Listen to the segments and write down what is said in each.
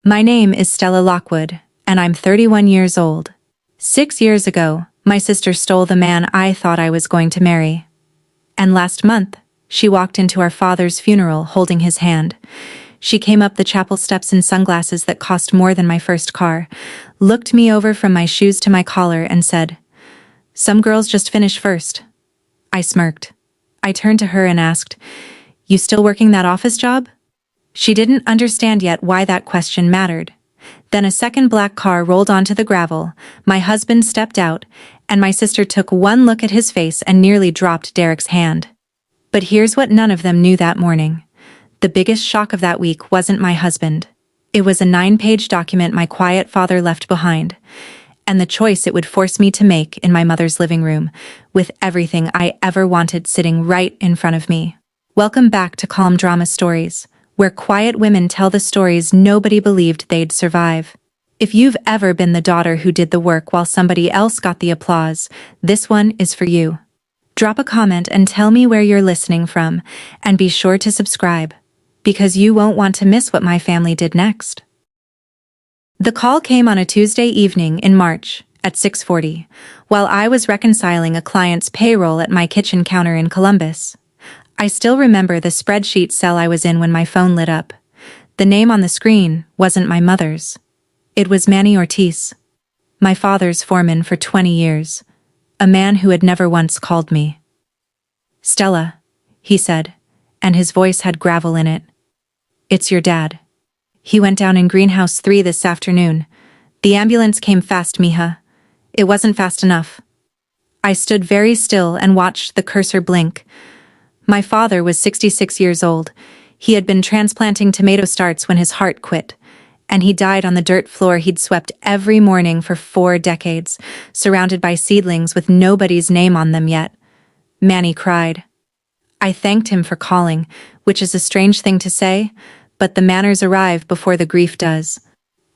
My name is Stella Lockwood, and I'm 31 years old. 6 years ago, my sister stole the man I thought I was going to marry. And last month, she walked into our father's funeral holding his hand. She came up the chapel steps in sunglasses that cost more than my first car, looked me over from my shoes to my collar and said, "Some girls just finish first." I smirked. I turned to her and asked, "You still working that office job?" She didn't understand yet why that question mattered. Then a second black car rolled onto the gravel, my husband stepped out, and my sister took one look at his face and nearly dropped Derek's hand. But here's what none of them knew that morning. The biggest shock of that week wasn't my husband. It was a 9-page document my quiet father left behind, and the choice it would force me to make in my mother's living room, with everything I ever wanted sitting right in front of me. Welcome back to Calm Drama Stories, where quiet women tell the stories nobody believed they'd survive. If you've ever been the daughter who did the work while somebody else got the applause, this one is for you. Drop a comment and tell me where you're listening from, and be sure to subscribe, because you won't want to miss what my family did next. The call came on a Tuesday evening in March at 6:40, while I was reconciling a client's payroll at my kitchen counter in Columbus. I still remember the spreadsheet cell I was in when my phone lit up. The name on the screen wasn't my mother's. It was Manny Ortiz, my father's foreman for 20 years, a man who had never once called me. "Stella," he said, and his voice had gravel in it. "It's your dad. He went down in Greenhouse 3 this afternoon. The ambulance came fast, mija. It wasn't fast enough." I stood very still and watched the cursor blink. My father was 66 years old. He had been transplanting tomato starts when his heart quit, and he died on the dirt floor he'd swept every morning for 4 decades, surrounded by seedlings with nobody's name on them yet. Manny cried. I thanked him for calling, which is a strange thing to say, but the manners arrive before the grief does.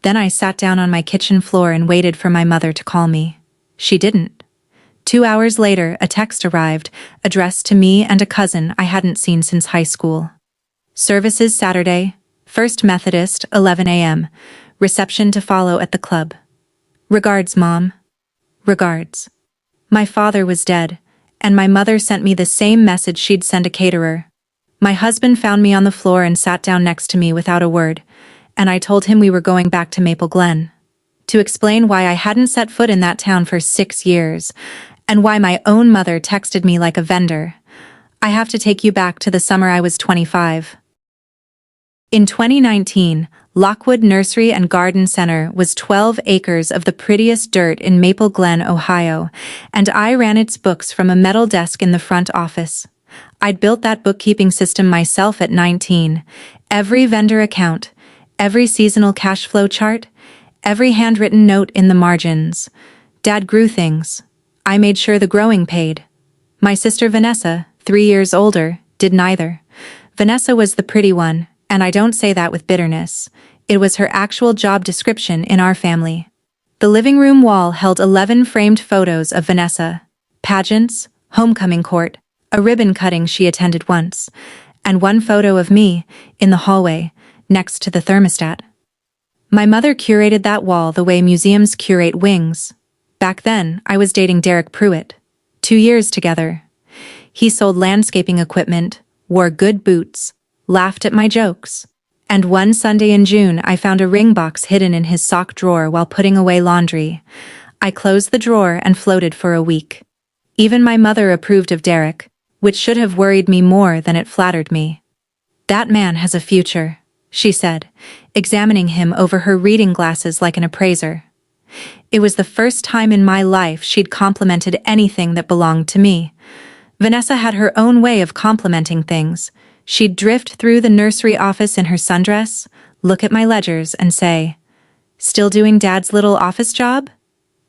Then I sat down on my kitchen floor and waited for my mother to call me. She didn't. 2 hours later, a text arrived, addressed to me and a cousin I hadn't seen since high school. "Services Saturday, First Methodist, 11 a.m. Reception to follow at the club. Regards, Mom." Regards. My father was dead, and my mother sent me the same message she'd send a caterer. My husband found me on the floor and sat down next to me without a word, and I told him we were going back to Maple Glen. To explain why I hadn't set foot in that town for 6 years, and why my own mother texted me like a vendor, I have to take you back to the summer I was 25. In 2019, Lockwood Nursery and Garden Center was 12 acres of the prettiest dirt in Maple Glen, Ohio, and I ran its books from a metal desk in the front office. I'd built that bookkeeping system myself at 19. Every vendor account, every seasonal cash flow chart, every handwritten note in the margins. Dad grew things. I made sure the growing paid. My sister Vanessa, 3 years older, did neither. Vanessa was the pretty one, and I don't say that with bitterness. It was her actual job description in our family. The living room wall held 11 framed photos of Vanessa, pageants, homecoming court, a ribbon cutting she attended once, and one photo of me, in the hallway, next to the thermostat. My mother curated that wall the way museums curate wings. Back then, I was dating Derek Pruitt. 2 years together. He sold landscaping equipment, wore good boots, laughed at my jokes. And one Sunday in June, I found a ring box hidden in his sock drawer while putting away laundry. I closed the drawer and floated for a week. Even my mother approved of Derek, which should have worried me more than it flattered me. "That man has a future," she said, examining him over her reading glasses like an appraiser. It was the first time in my life she'd complimented anything that belonged to me. Vanessa had her own way of complimenting things. She'd drift through the nursery office in her sundress, look at my ledgers and say, "Still doing Dad's little office job?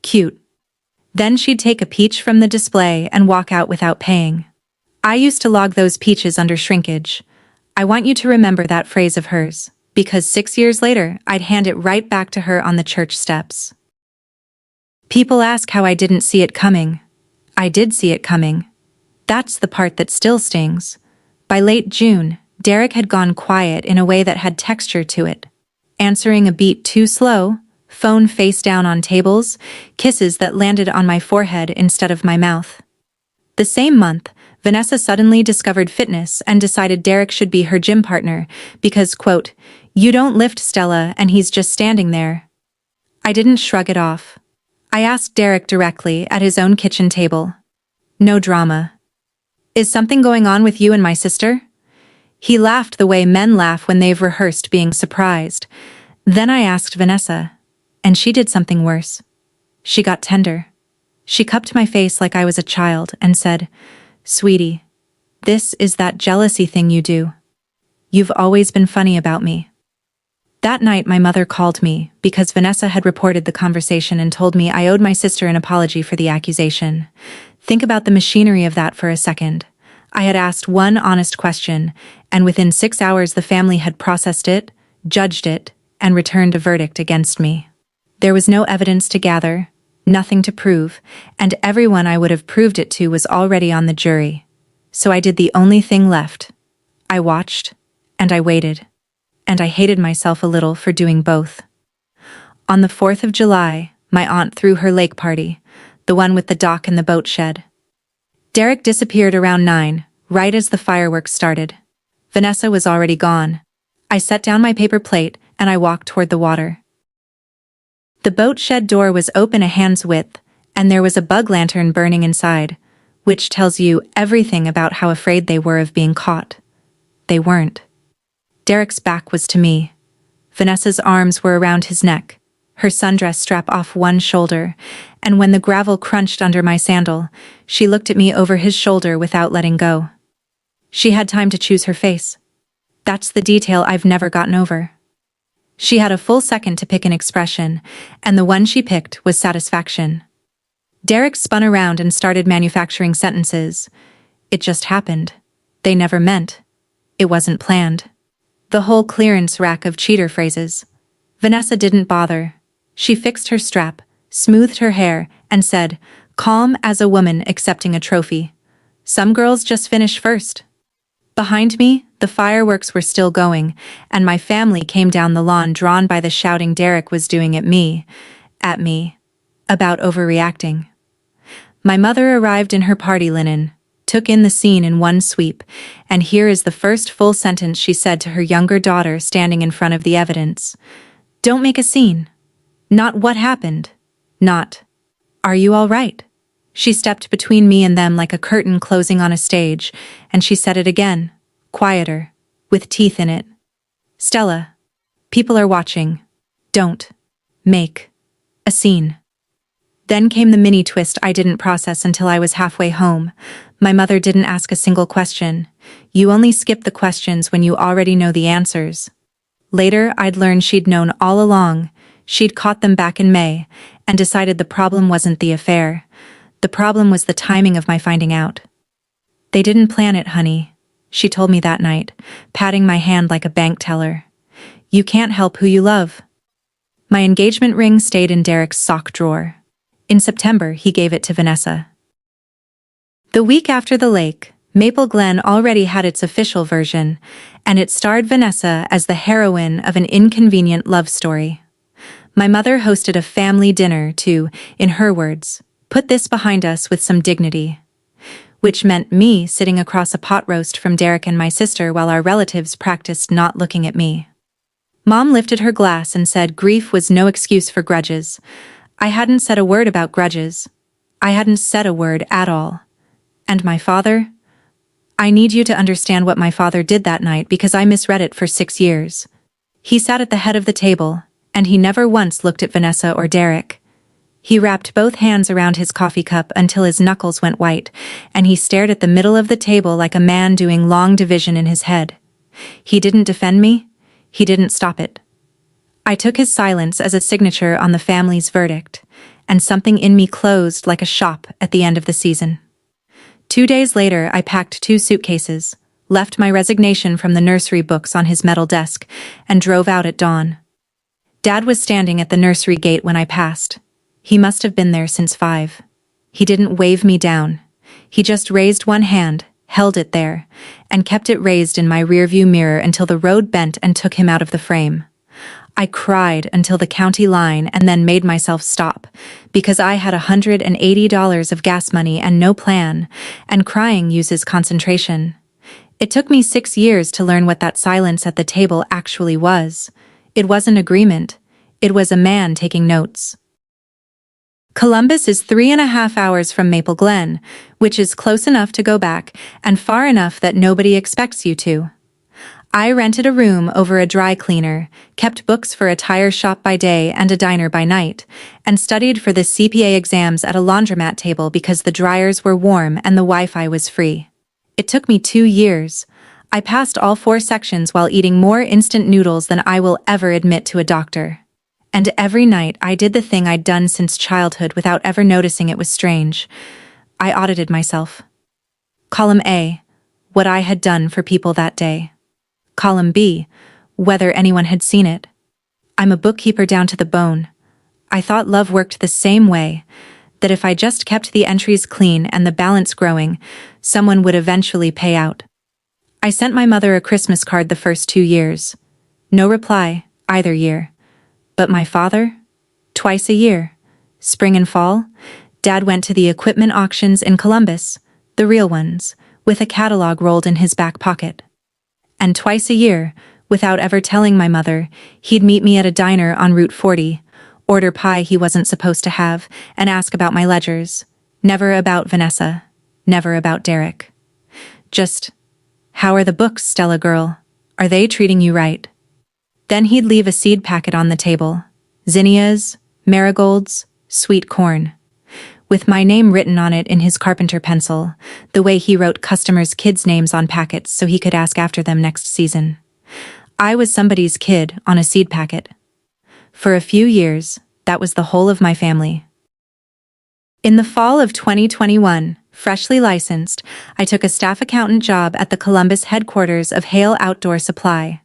Cute." Then she'd take a peach from the display and walk out without paying. I used to log those peaches under shrinkage. I want you to remember that phrase of hers, because 6 years later I'd hand it right back to her on the church steps. People ask how I didn't see it coming. I did see it coming. That's the part that still stings. By late June, Derek had gone quiet in a way that had texture to it. answering a beat too slow, phone face down on tables, kisses that landed on my forehead instead of my mouth. The same month, Vanessa suddenly discovered fitness and decided Derek should be her gym partner because, quote, "You don't lift, Stella, and he's just standing there." I didn't shrug it off. I asked Derek directly at his own kitchen table. No drama. "Is something going on with you and my sister?" He laughed the way men laugh when they've rehearsed being surprised. Then I asked Vanessa, and she did something worse. She got tender. She cupped my face like I was a child and said, "Sweetie, this is that jealousy thing you do. You've always been funny about me." That night my mother called me because Vanessa had reported the conversation and told me I owed my sister an apology for the accusation. Think about the machinery of that for a second. I had asked one honest question, and within 6 hours the family had processed it, judged it, and returned a verdict against me. There was no evidence to gather, nothing to prove, and everyone I would have proved it to was already on the jury. So I did the only thing left. I watched, and I waited. And I hated myself a little for doing both. On the 4th of July, my aunt threw her lake party, the one with the dock and the boat shed. Derek disappeared around 9, right as the fireworks started. Vanessa was already gone. I set down my paper plate and I walked toward the water. The boat shed door was open a hand's width, and there was a bug lantern burning inside, which tells you everything about how afraid they were of being caught. They weren't. Derek's back was to me. Vanessa's arms were around his neck, her sundress strap off one shoulder, and when the gravel crunched under my sandal, she looked at me over his shoulder without letting go. She had time to choose her face. That's the detail I've never gotten over. She had a full second to pick an expression, and the one she picked was satisfaction. Derek spun around and started manufacturing sentences. It just happened. They never meant. It wasn't planned. The whole clearance rack of cheater phrases. Vanessa didn't bother. She fixed her strap, smoothed her hair, and said, calm as a woman accepting a trophy, "Some girls just finish first." Behind me, the fireworks were still going, and my family came down the lawn drawn by the shouting Derek was doing at me, about overreacting. My mother arrived in her party linen, took in the scene in one sweep, and here is the first full sentence she said to her younger daughter standing in front of the evidence. "Don't make a scene. Not what happened. Not, are you all right?" She stepped between me and them like a curtain closing on a stage, and she said it again, quieter, with teeth in it. "Stella, people are watching. Don't make a scene." Then came the mini twist I didn't process until I was halfway home. My mother didn't ask a single question. You only skip the questions when you already know the answers. Later, I'd learned she'd known all along. She'd caught them back in May, and decided the problem wasn't the affair. The problem was the timing of my finding out. "They didn't plan it, honey," she told me that night, patting my hand like a bank teller. "You can't help who you love." My engagement ring stayed in Derek's sock drawer. In September, he gave it to Vanessa. The week after the lake, Maple Glen already had its official version, and it starred Vanessa as the heroine of an inconvenient love story. My mother hosted a family dinner to, in her words, put this behind us with some dignity. Which meant me sitting across a pot roast from Derek and my sister while our relatives practiced not looking at me. Mom lifted her glass and said grief was no excuse for grudges. I hadn't said a word about grudges. I hadn't said a word at all. And my father? I need you to understand what my father did that night because I misread it for 6 years. He sat at the head of the table, and he never once looked at Vanessa or Derek. He wrapped both hands around his coffee cup until his knuckles went white, and he stared at the middle of the table like a man doing long division in his head. He didn't defend me. He didn't stop it. I took his silence as a signature on the family's verdict, and something in me closed like a shop at the end of the season. 2 days later, I packed 2 suitcases, left my resignation from the nursery books on his metal desk, and drove out at dawn. Dad was standing at the nursery gate when I passed. He must have been there since 5. He didn't wave me down. He just raised one hand, held it there, and kept it raised in my rearview mirror until the road bent and took him out of the frame. I cried until the county line and then made myself stop, because I had $180 of gas money and no plan, and crying uses concentration. It took me 6 years to learn what that silence at the table actually was. It wasn't agreement. It was a man taking notes. Columbus is 3.5 hours from Maple Glen, which is close enough to go back and far enough that nobody expects you to. I rented a room over a dry cleaner, kept books for a tire shop by day and a diner by night, and studied for the CPA exams at a laundromat table because the dryers were warm and the Wi-Fi was free. It took me 2 years. I passed all 4 sections while eating more instant noodles than I will ever admit to a doctor. And every night I did the thing I'd done since childhood without ever noticing it was strange. I audited myself. Column A, what I had done for people that day. Column B, whether anyone had seen it. I'm a bookkeeper down to the bone. I thought love worked the same way, that if I just kept the entries clean and the balance growing, someone would eventually pay out. I sent my mother a Christmas card the first 2 years. No reply, either year. But my father? Twice a year. Spring and fall, Dad went to the equipment auctions in Columbus, the real ones, with a catalog rolled in his back pocket. And twice a year, without ever telling my mother, he'd meet me at a diner on Route 40, order pie he wasn't supposed to have, and ask about my ledgers. Never about Vanessa. Never about Derek. Just, how are the books, Stella girl? Are they treating you right? Then he'd leave a seed packet on the table. Zinnias, marigolds, sweet corn. With my name written on it in his carpenter pencil, the way he wrote customers' kids' names on packets so he could ask after them next season. I was somebody's kid on a seed packet. For a few years, that was the whole of my family. In the fall of 2021, freshly licensed, I took a staff accountant job at the Columbus headquarters of Hale Outdoor Supply,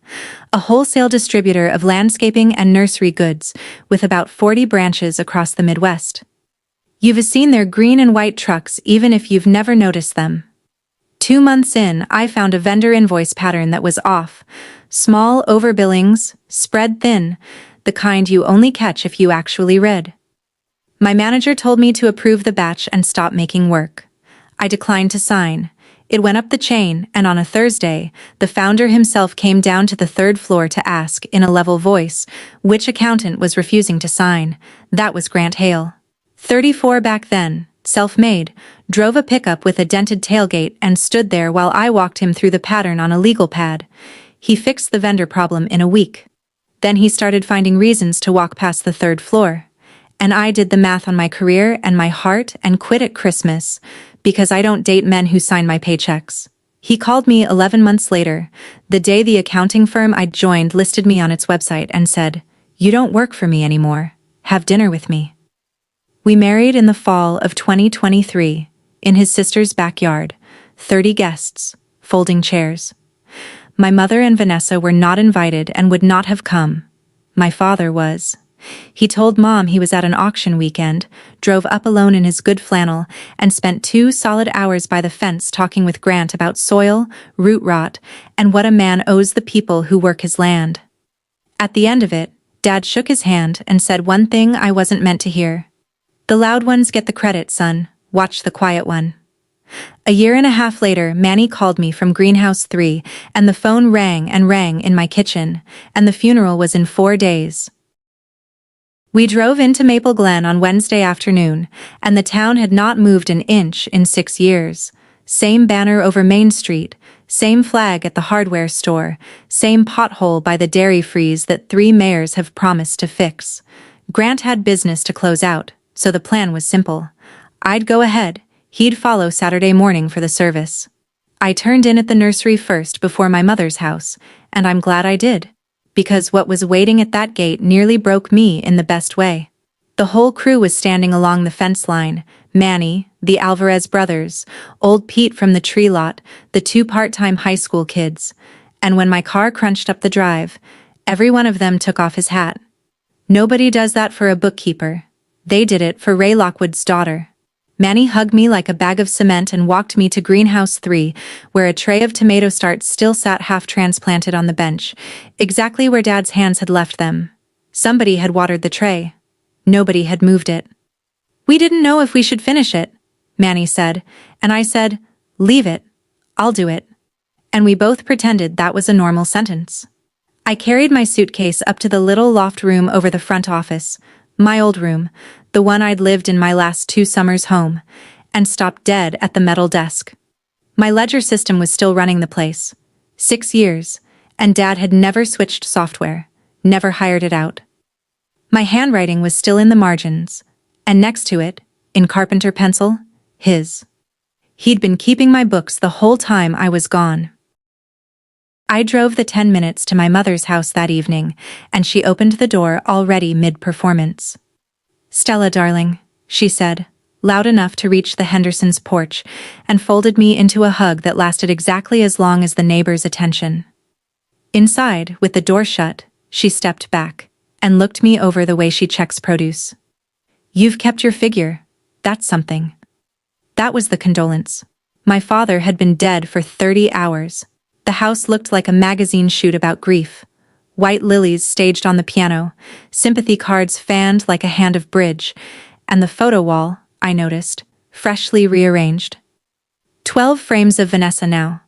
a wholesale distributor of landscaping and nursery goods with about 40 branches across the Midwest. You've seen their green and white trucks even if you've never noticed them. 2 months in, I found a vendor invoice pattern that was off. Small overbillings, spread thin, the kind you only catch if you actually read. My manager told me to approve the batch and stop making work. I declined to sign. It went up the chain, and on a Thursday, the founder himself came down to the 3rd floor to ask, in a level voice, which accountant was refusing to sign. That was Grant Hale. 34 back then, self-made, drove a pickup with a dented tailgate and stood there while I walked him through the pattern on a legal pad. He fixed the vendor problem in a week. Then he started finding reasons to walk past the 3rd floor. And I did the math on my career and my heart and quit at Christmas, because I don't date men who sign my paychecks. He called me 11 months later, the day the accounting firm I'd joined listed me on its website, and said, "You don't work for me anymore. Have dinner with me." We married in the fall of 2023, in his sister's backyard, 30 guests, folding chairs. My mother and Vanessa were not invited and would not have come. My father was. He told Mom he was at an auction weekend, drove up alone in his good flannel, and spent 2 solid hours by the fence talking with Grant about soil, root rot, and what a man owes the people who work his land. At the end of it, Dad shook his hand and said one thing I wasn't meant to hear. "The loud ones get the credit, son. Watch the quiet one." A year and a half later, Manny called me from Greenhouse 3, and the phone rang and rang in my kitchen, and the funeral was in 4 days. We drove into Maple Glen on Wednesday afternoon, and the town had not moved an inch in 6 years. Same banner over Main Street, same flag at the hardware store, same pothole by the dairy freeze that 3 mayors have promised to fix. Grant had business to close out, so the plan was simple. I'd go ahead, he'd follow Saturday morning for the service. I turned in at the nursery first before my mother's house, and I'm glad I did, because what was waiting at that gate nearly broke me in the best way. The whole crew was standing along the fence line: Manny, the Alvarez brothers, old Pete from the tree lot, the 2 part-time high school kids. And when my car crunched up the drive, every one of them took off his hat. Nobody does that for a bookkeeper. They did it for Ray Lockwood's daughter. Manny hugged me like a bag of cement and walked me to Greenhouse 3, where a tray of tomato starts still sat half-transplanted on the bench, exactly where Dad's hands had left them. Somebody had watered the tray. Nobody had moved it. "We didn't know if we should finish it," Manny said, and I said, "Leave it. I'll do it." And we both pretended that was a normal sentence. I carried my suitcase up to the little loft room over the front office, my old room, the one I'd lived in my last 2 summers home, and stopped dead at the metal desk. My ledger system was still running the place. 6 years, and Dad had never switched software, never hired it out. My handwriting was still in the margins, and next to it, in carpenter pencil, his. He'd been keeping my books the whole time I was gone. I drove the 10 minutes to my mother's house that evening, and she opened the door already mid-performance. "Stella, darling," she said, loud enough to reach the Hendersons' porch, and folded me into a hug that lasted exactly as long as the neighbor's attention. Inside, with the door shut, she stepped back, and looked me over the way she checks produce. "You've kept your figure. That's something." That was the condolence. My father had been dead for 30 hours. The house looked like a magazine shoot about grief. White lilies staged on the piano, sympathy cards fanned like a hand of bridge, and the photo wall, I noticed, freshly rearranged. 12 frames of Vanessa now.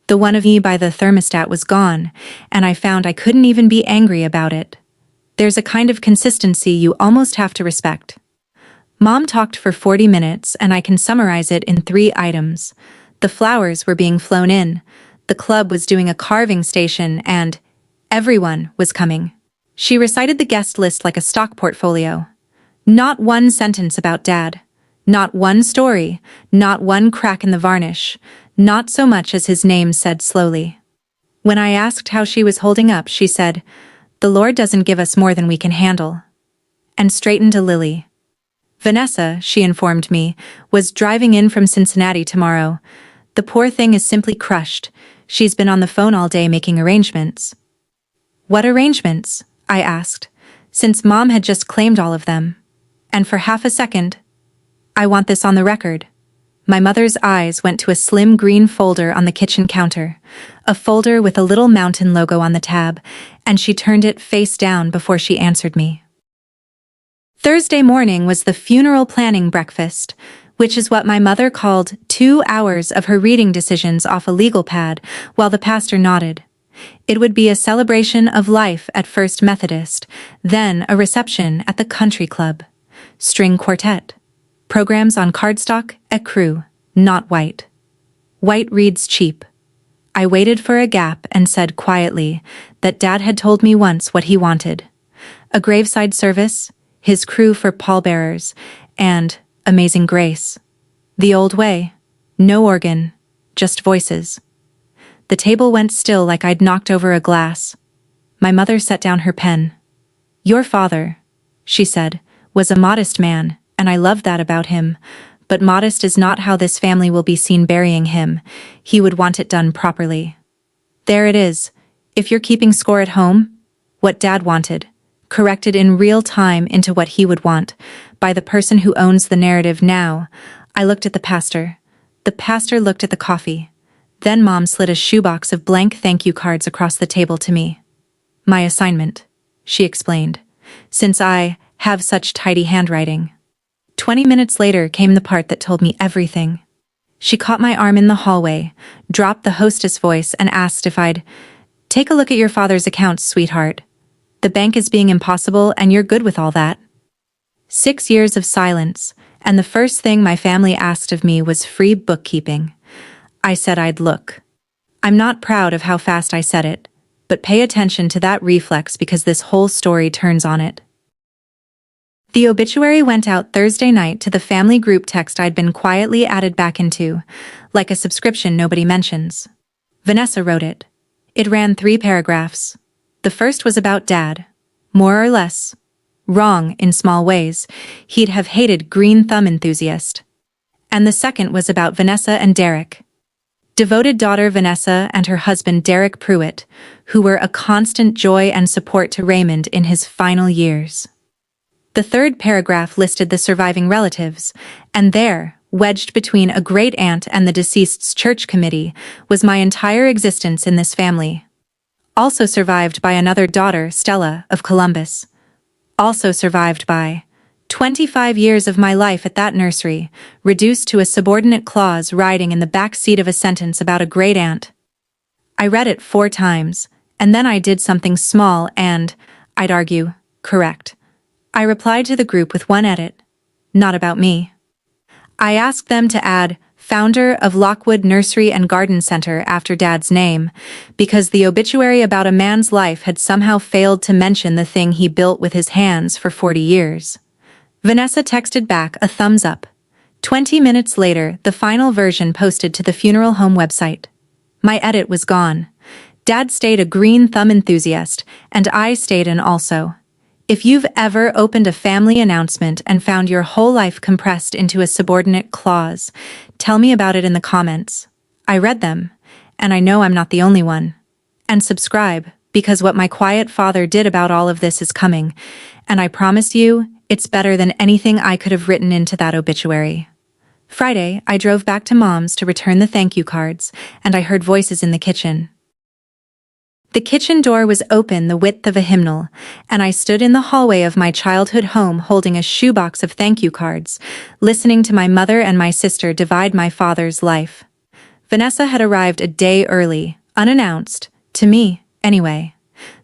The one of me by the thermostat was gone, and I found I couldn't even be angry about it. There's a kind of consistency you almost have to respect. Mom talked for 40 minutes, and I can summarize it in 3 items. The flowers were being flown in, the club was doing a carving station, and everyone was coming. She recited the guest list like a stock portfolio. Not one sentence about Dad. Not one story. Not one crack in the varnish. Not so much as his name said slowly. When I asked how she was holding up, she said, "The Lord doesn't give us more than we can handle." And straightened a lily. Vanessa, she informed me, was driving in from Cincinnati tomorrow. "The poor thing is simply crushed. She's been on the phone all day making arrangements." "What arrangements?" I asked, since Mom had just claimed all of them. And for half a second, I want this on the record. My mother's eyes went to a slim green folder on the kitchen counter, a folder with a little mountain logo on the tab, and she turned it face down before she answered me. Thursday morning was the funeral planning breakfast, which is what my mother called 2 hours of her reading decisions off a legal pad while the pastor nodded. It would be a celebration of life at First Methodist, then a reception at the country club. String quartet. Programs on cardstock, ecru, not white. White reads cheap. I waited for a gap and said quietly that Dad had told me once what he wanted. A graveside service, his crew for pallbearers, and Amazing Grace. The old way. No organ, just voices. The table went still like I'd knocked over a glass. My mother set down her pen. "Your father," she said, "was a modest man, and I loved that about him, but modest is not how this family will be seen burying him. He would want it done properly." There it is. If you're keeping score at home, what Dad wanted, corrected in real time into what he would want, by the person who owns the narrative now. I looked at the pastor. The pastor looked at the coffee. Then Mom slid a shoebox of blank thank you cards across the table to me. "My assignment," she explained, "since I have such tidy handwriting." 20 minutes later came the part that told me everything. She caught my arm in the hallway, dropped the hostess voice, and asked if I'd take a look at your father's accounts, sweetheart. The bank is being impossible, and you're good with all that. 6 years of silence, and the first thing my family asked of me was free bookkeeping. I said I'd look. I'm not proud of how fast I said it, but pay attention to that reflex because this whole story turns on it. The obituary went out Thursday night to the family group text I'd been quietly added back into, like a subscription nobody mentions. Vanessa wrote it. It ran 3 paragraphs. The first was about Dad. More or less. Wrong in small ways. He'd have hated green thumb enthusiast. And the second was about Vanessa and Derek. Devoted daughter Vanessa and her husband Derek Pruitt, who were a constant joy and support to Raymond in his final years. The third paragraph listed the surviving relatives, and there, wedged between a great-aunt and the deceased's church committee, was my entire existence in this family. Also survived by another daughter, Stella, of Columbus, Also survived by 25 years of my life at that nursery, reduced to a subordinate clause riding in the back seat of a sentence about a great aunt. I read it 4 times, and then I did something small and, I'd argue, correct. I replied to the group with one edit. Not about me. I asked them to add, founder of Lockwood Nursery and Garden Center after Dad's name, because the obituary about a man's life had somehow failed to mention the thing he built with his hands for 40 years. Vanessa texted back a thumbs up. 20 minutes later, the final version posted to the funeral home website. My edit was gone. Dad stayed a green thumb enthusiast, and I stayed an also. If you've ever opened a family announcement and found your whole life compressed into a subordinate clause, tell me about it in the comments. I read them, and I know I'm not the only one. And subscribe, because what my quiet father did about all of this is coming, and I promise you, it's better than anything I could have written into that obituary. Friday, I drove back to Mom's to return the thank you cards, and I heard voices in the kitchen. The kitchen door was open the width of a hymnal, and I stood in the hallway of my childhood home holding a shoebox of thank you cards, listening to my mother and my sister divide my father's life. Vanessa had arrived a day early, unannounced, to me, anyway.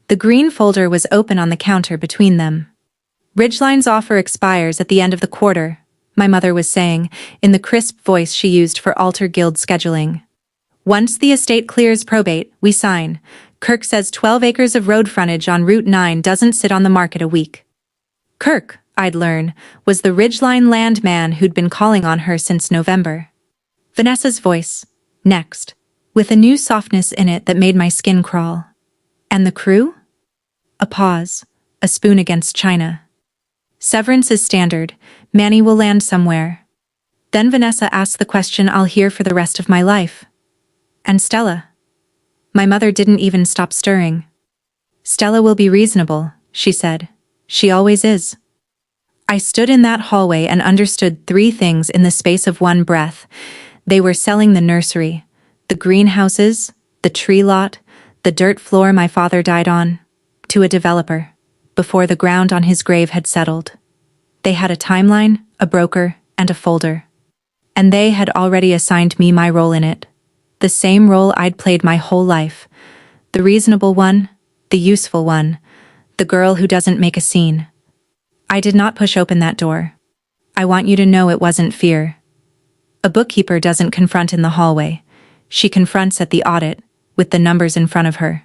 The green folder was open on the counter between them. Ridgeline's offer expires at the end of the quarter, my mother was saying, in the crisp voice she used for altar guild scheduling. Once the estate clears probate, we sign. Kirk says 12 acres of road frontage on Route 9 doesn't sit on the market a week. Kirk, I'd learn, was the Ridgeline landman who'd been calling on her since November. Vanessa's voice, next, with a new softness in it that made my skin crawl. And the crew? A pause, a spoon against china. Severance is standard, Manny will land somewhere. Then Vanessa asked the question I'll hear for the rest of my life. And Stella? My mother didn't even stop stirring. Stella will be reasonable, she said. She always is. I stood in that hallway and understood 3 things in the space of one breath. They were selling the nursery, the greenhouses, the tree lot, the dirt floor my father died on, to a developer, before the ground on his grave had settled. They had a timeline, a broker, and a folder. And they had already assigned me my role in it. The same role I'd played my whole life. The reasonable one, the useful one, the girl who doesn't make a scene. I did not push open that door. I want you to know it wasn't fear. A bookkeeper doesn't confront in the hallway. She confronts at the audit, with the numbers in front of her.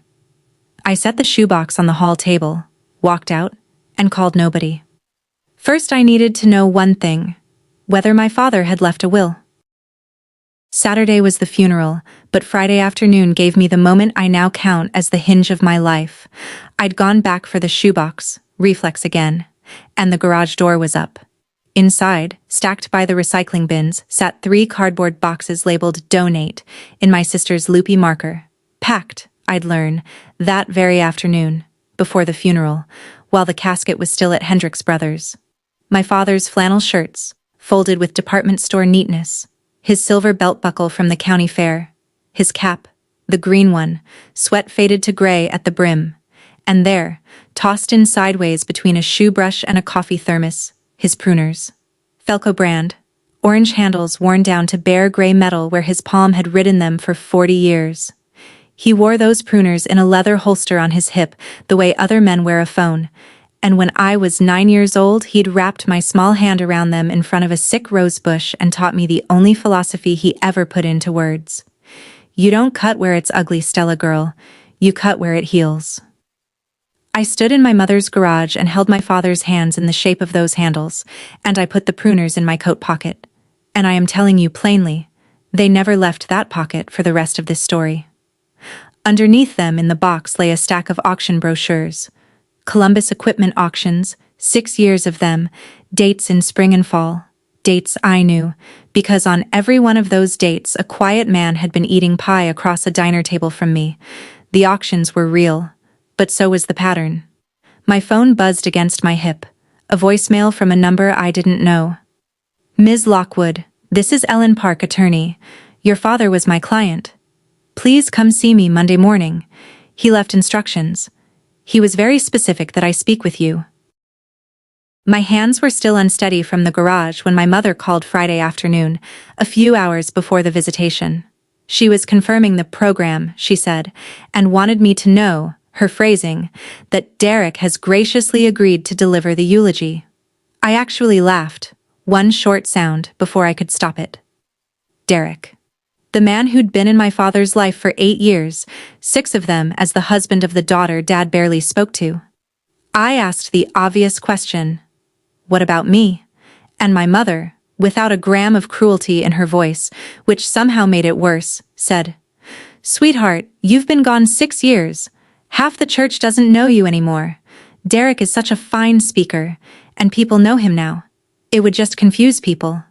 I set the shoebox on the hall table, walked out, and called nobody. First I needed to know one thing, whether my father had left a will. Saturday was the funeral, but Friday afternoon gave me the moment I now count as the hinge of my life. I'd gone back for the shoebox, reflex again, and the garage door was up. Inside, stacked by the recycling bins, sat 3 cardboard boxes labeled Donate, in my sister's loopy marker. Packed, I'd learn, that very afternoon, before the funeral, while the casket was still at Hendricks Brothers. My father's flannel shirts, folded with department store neatness, his silver belt buckle from the county fair, his cap, the green one, sweat faded to gray at the brim, and there, tossed in sideways between a shoe brush and a coffee thermos, his pruners. Felco brand, orange handles worn down to bare gray metal where his palm had ridden them for 40 years. He wore those pruners in a leather holster on his hip, the way other men wear a phone, and when I was 9 years old, he'd wrapped my small hand around them in front of a sick rose bush and taught me the only philosophy he ever put into words. You don't cut where it's ugly, Stella girl. You cut where it heals. I stood in my mother's garage and held my father's hands in the shape of those handles, and I put the pruners in my coat pocket. And I am telling you plainly, they never left that pocket for the rest of this story. Underneath them in the box lay a stack of auction brochures. Columbus equipment auctions, 6 years of them, dates in spring and fall. Dates I knew, because on every one of those dates a quiet man had been eating pie across a diner table from me. The auctions were real, but so was the pattern. My phone buzzed against my hip, a voicemail from a number I didn't know. Ms. Lockwood, this is Ellen Park, attorney. Your father was my client. Please come see me Monday morning. He left instructions. He was very specific that I speak with you. My hands were still unsteady from the garage when my mother called Friday afternoon, a few hours before the visitation. She was confirming the program, she said, and wanted me to know, her phrasing, that Derek has graciously agreed to deliver the eulogy. I actually laughed, one short sound before I could stop it. Derek. The man who'd been in my father's life for 8 years, 6 of them as the husband of the daughter Dad barely spoke to. I asked the obvious question, what about me? And my mother, without a gram of cruelty in her voice, which somehow made it worse, said, "Sweetheart, you've been gone 6 years. Half the church doesn't know you anymore. Derek is such a fine speaker, and people know him now. It would just confuse people."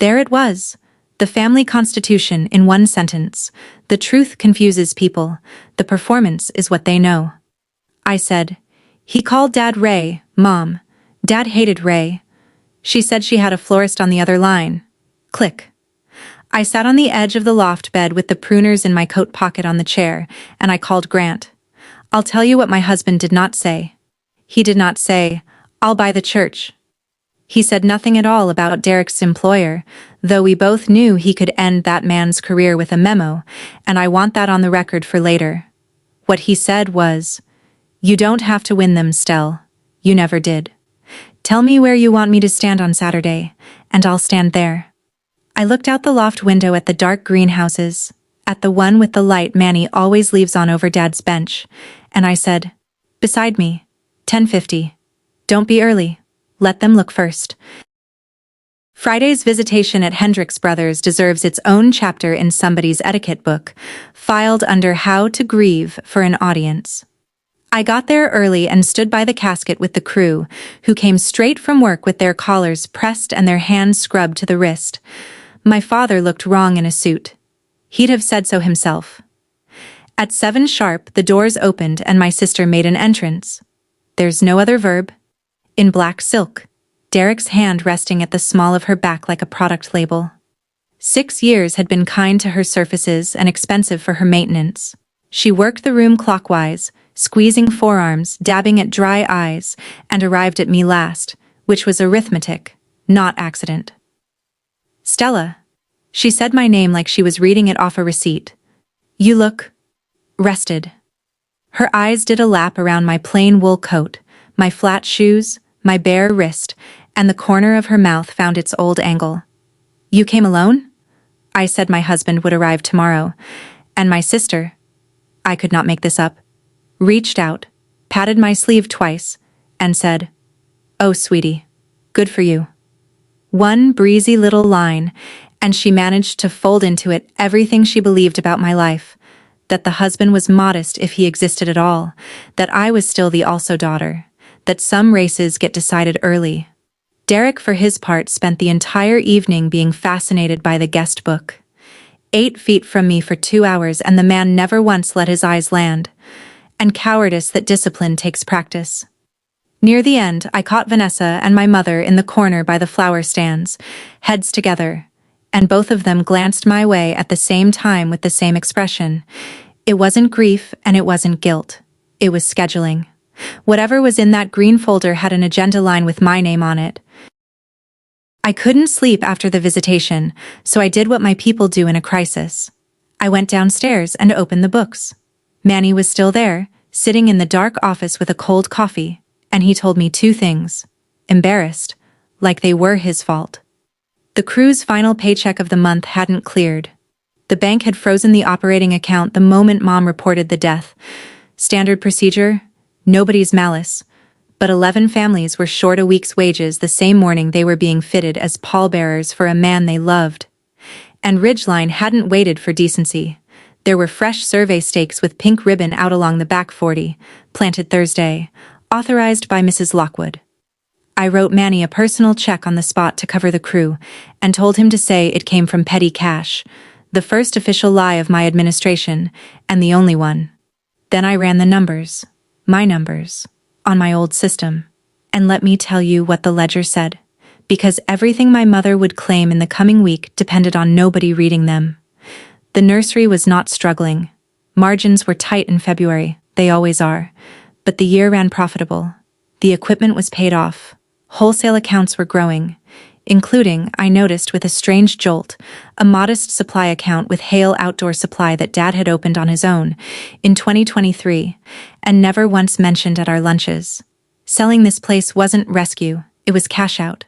There it was. The family constitution in one sentence. The truth confuses people. The performance is what they know. I said, "He called Dad Ray, Mom. Dad hated Ray." She said she had a florist on the other line. Click. I sat on the edge of the loft bed with the pruners in my coat pocket on the chair, and I called Grant. I'll tell you what my husband did not say. He did not say, "I'll buy the church." He said nothing at all about Derek's employer, though we both knew he could end that man's career with a memo, and I want that on the record for later. What he said was, "You don't have to win them, Stell. You never did. Tell me where you want me to stand on Saturday, and I'll stand there." I looked out the loft window at the dark greenhouses, at the one with the light Manny always leaves on over Dad's bench, and I said, "Beside me, 10:50. Don't be early. Let them look first." Friday's visitation at Hendricks Brothers deserves its own chapter in somebody's etiquette book, filed under How to Grieve for an Audience. I got there early and stood by the casket with the crew, who came straight from work with their collars pressed and their hands scrubbed to the wrist. My father looked wrong in a suit. He'd have said so himself. At 7 sharp, the doors opened and my sister made an entrance. There's no other verb. In black silk, Derek's hand resting at the small of her back like a product label. 6 years had been kind to her surfaces and expensive for her maintenance. She worked the room clockwise, squeezing forearms, dabbing at dry eyes, and arrived at me last, which was arithmetic, not accident. "Stella." She said my name like she was reading it off a receipt. "You look rested." Her eyes did a lap around my plain wool coat, my flat shoes, my bare wrist, and the corner of her mouth found its old angle. "You came alone?" I said my husband would arrive tomorrow, and my sister, I could not make this up, reached out, patted my sleeve twice, and said, "Oh, sweetie, good for you." One breezy little line, and she managed to fold into it everything she believed about my life, that the husband was modest if he existed at all, that I was still the also daughter, that some races get decided early. Derek, for his part, spent the entire evening being fascinated by the guest book. 8 feet from me for 2 hours, and the man never once let his eyes land. And cowardice that discipline takes practice. Near the end, I caught Vanessa and my mother in the corner by the flower stands, heads together, and both of them glanced my way at the same time with the same expression. It wasn't grief and it wasn't guilt. It was scheduling. Whatever was in that green folder had an agenda line with my name on it. I couldn't sleep after the visitation, so I did what my people do in a crisis. I went downstairs and opened the books. Manny was still there, sitting in the dark office with a cold coffee, and he told me 2 things. Embarrassed, like they were his fault. The crew's final paycheck of the month hadn't cleared. The bank had frozen the operating account the moment Mom reported the death. Standard procedure? Nobody's malice. But 11 families were short a week's wages the same morning they were being fitted as pallbearers for a man they loved. And Ridgeline hadn't waited for decency. There were fresh survey stakes with pink ribbon out along the back 40, planted Thursday, authorized by Mrs. Lockwood. I wrote Manny a personal check on the spot to cover the crew, and told him to say it came from petty cash, the first official lie of my administration, and the only one. Then I ran the numbers, my numbers, on my old system, and let me tell you what the ledger said, because everything my mother would claim in the coming week depended on nobody reading them. The nursery was not struggling. Margins were tight in February, they always are, but the year ran profitable. The equipment was paid off. Wholesale accounts were growing, including, I noticed with a strange jolt, a modest supply account with Hale Outdoor Supply that Dad had opened on his own in 2023 and never once mentioned at our lunches. Selling this place wasn't rescue, it was cash out.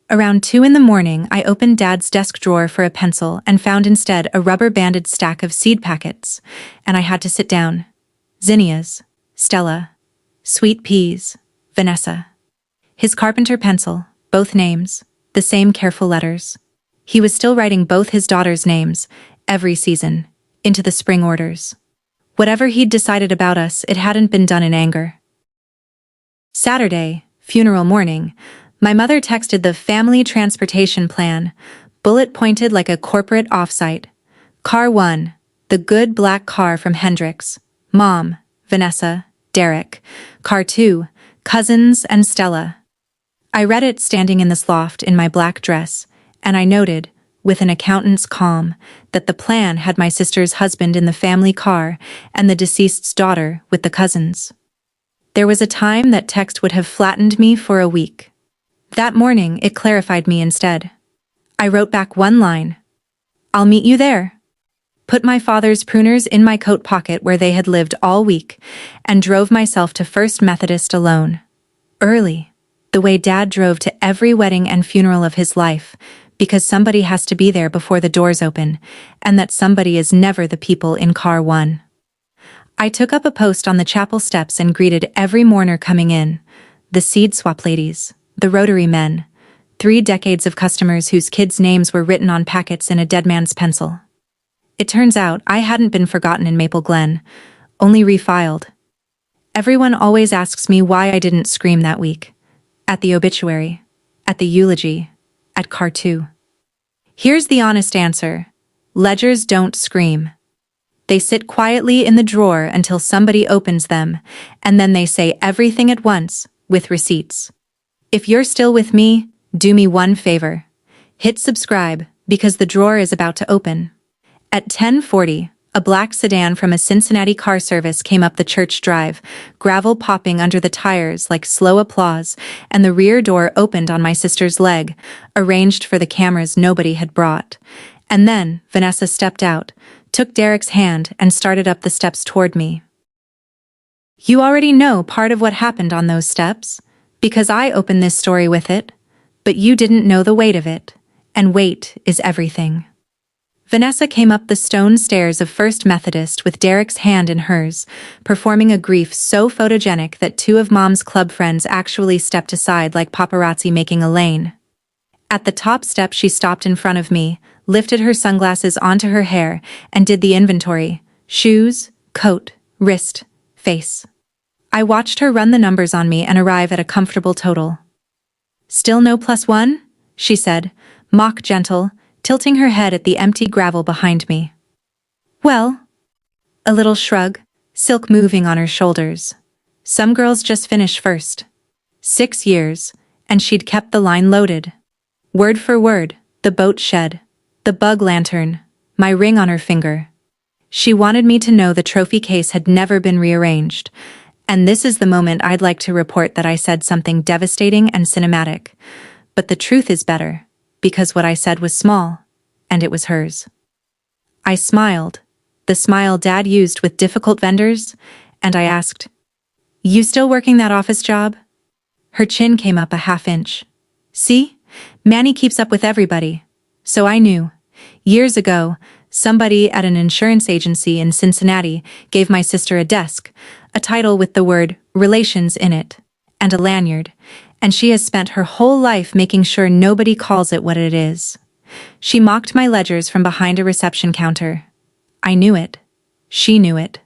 Around 2 a.m, I opened Dad's desk drawer for a pencil and found instead a rubber-banded stack of seed packets, and I had to sit down. Zinnias, Stella, sweet peas, Vanessa. His carpenter pencil, both names, the same careful letters. He was still writing both his daughters' names, every season, into the spring orders. Whatever he'd decided about us, it hadn't been done in anger. Saturday, funeral morning, my mother texted the family transportation plan, bullet-pointed like a corporate offsite. Car 1, the good black car from Hendrix. Mom, Vanessa, Derek. Car 2, cousins and Stella. I read it standing in this loft in my black dress, and I noted, with an accountant's calm, that the plan had my sister's husband in the family car and the deceased's daughter with the cousins. There was a time that text would have flattened me for a week. That morning, it clarified me instead. I wrote back one line. I'll meet you there. Put my father's pruners in my coat pocket where they had lived all week, and drove myself to First Methodist alone. Early. The way Dad drove to every wedding and funeral of his life, because somebody has to be there before the doors open, and that somebody is never the people in car 1. I took up a post on the chapel steps and greeted every mourner coming in, the seed swap ladies, the rotary men, 3 decades of customers whose kids' names were written on packets in a dead man's pencil. It turns out I hadn't been forgotten in Maple Glen, only refiled. Everyone always asks me why I didn't scream that week. At the obituary, at the eulogy, at car 2. Here's the honest answer. Ledgers don't scream. They sit quietly in the drawer until somebody opens them, and then they say everything at once, with receipts. If you're still with me, do me one favor. Hit subscribe, because the drawer is about to open. At 10:40, a black sedan from a Cincinnati car service came up the church drive, gravel popping under the tires like slow applause, and the rear door opened on my sister's leg, arranged for the cameras nobody had brought. And then Vanessa stepped out, took Derek's hand and started up the steps toward me. You already know part of what happened on those steps, because I opened this story with it, but you didn't know the weight of it, and weight is everything. Vanessa came up the stone stairs of First Methodist with Derek's hand in hers, performing a grief so photogenic that 2 of Mom's club friends actually stepped aside like paparazzi making a lane. At the top step she stopped in front of me, lifted her sunglasses onto her hair, and did the inventory: shoes, coat, wrist, face. I watched her run the numbers on me and arrive at a comfortable total. Still no +1? She said, mock gentle, tilting her head at the empty gravel behind me. Well, a little shrug, silk moving on her shoulders. Some girls just finish first. 6 years, and she'd kept the line loaded. Word for word, the boat shed, the bug lantern, my ring on her finger. She wanted me to know the trophy case had never been rearranged, and this is the moment I'd like to report that I said something devastating and cinematic. But the truth is better, because what I said was small, and it was hers. I smiled, the smile Dad used with difficult vendors, and I asked, "You still working that office job?" Her chin came up a half-inch. See? Manny keeps up with everybody. So I knew. Years ago, somebody at an insurance agency in Cincinnati gave my sister a desk, a title with the word relations in it, and a lanyard, and she has spent her whole life making sure nobody calls it what it is. She mocked my ledgers from behind a reception counter. I knew it. She knew it.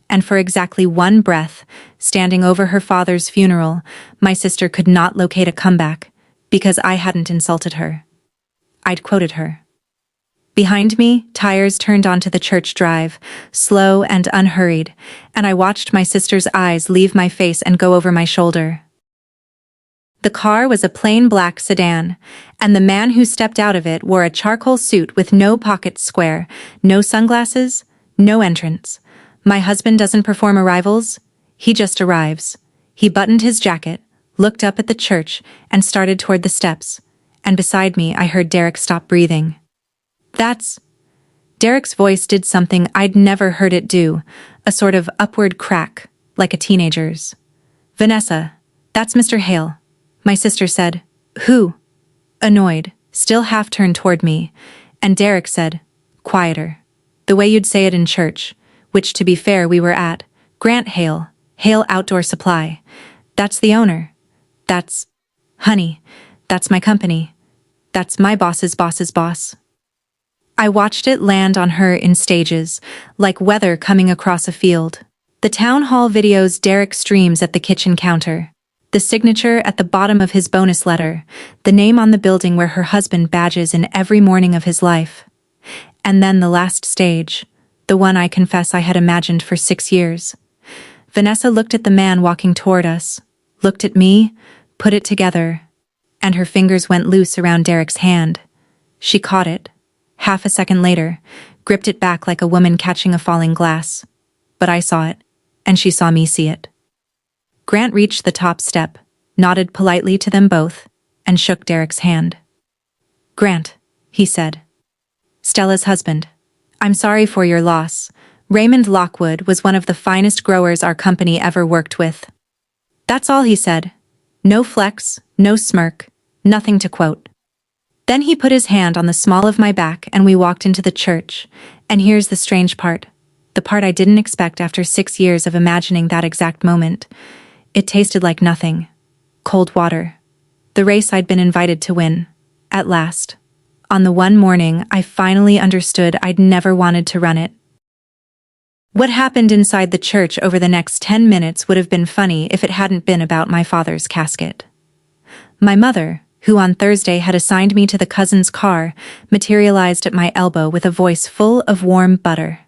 And for exactly 1 breath, standing over her father's funeral, my sister could not locate a comeback, because I hadn't insulted her. I'd quoted her. Behind me, tires turned onto the church drive, slow and unhurried, and I watched my sister's eyes leave my face and go over my shoulder. The car was a plain black sedan, and the man who stepped out of it wore a charcoal suit with no pockets square, no sunglasses, no entrance. My husband doesn't perform arrivals, he just arrives. He buttoned his jacket, looked up at the church, and started toward the steps, and beside me I heard Derek stop breathing. "That's..." Derek's voice did something I'd never heard it do, a sort of upward crack, like a teenager's. "Vanessa, that's Mr. Hale," my sister said. "Who?" Annoyed, still half turned toward me, and Derek said, quieter, the way you'd say it in church, which to be fair we were at, "Grant Hale, Hale Outdoor Supply. That's the owner. That's... honey, that's my company. That's my boss's boss's boss." I watched it land on her in stages, like weather coming across a field. The town hall videos Derek streams at the kitchen counter. The signature at the bottom of his bonus letter, the name on the building where her husband badges in every morning of his life. And then the last stage, the one I confess I had imagined for 6 years. Vanessa looked at the man walking toward us, looked at me, put it together, and her fingers went loose around Derek's hand. She caught it. Half a second later, gripped it back like a woman catching a falling glass. But I saw it, and she saw me see it. Grant reached the top step, nodded politely to them both, and shook Derek's hand. "Grant," he said. "Stella's husband. I'm sorry for your loss. Raymond Lockwood was one of the finest growers our company ever worked with." That's all he said. No flex, no smirk, nothing to quote. Then he put his hand on the small of my back and we walked into the church. And here's the strange part. The part I didn't expect after 6 years of imagining that exact moment. It tasted like nothing. Cold water. The race I'd been invited to win. At last. On the one morning I finally understood I'd never wanted to run it. What happened inside the church over the next 10 minutes would have been funny if it hadn't been about my father's casket. My mother, who on Thursday had assigned me to the cousin's car, materialized at my elbow with a voice full of warm butter.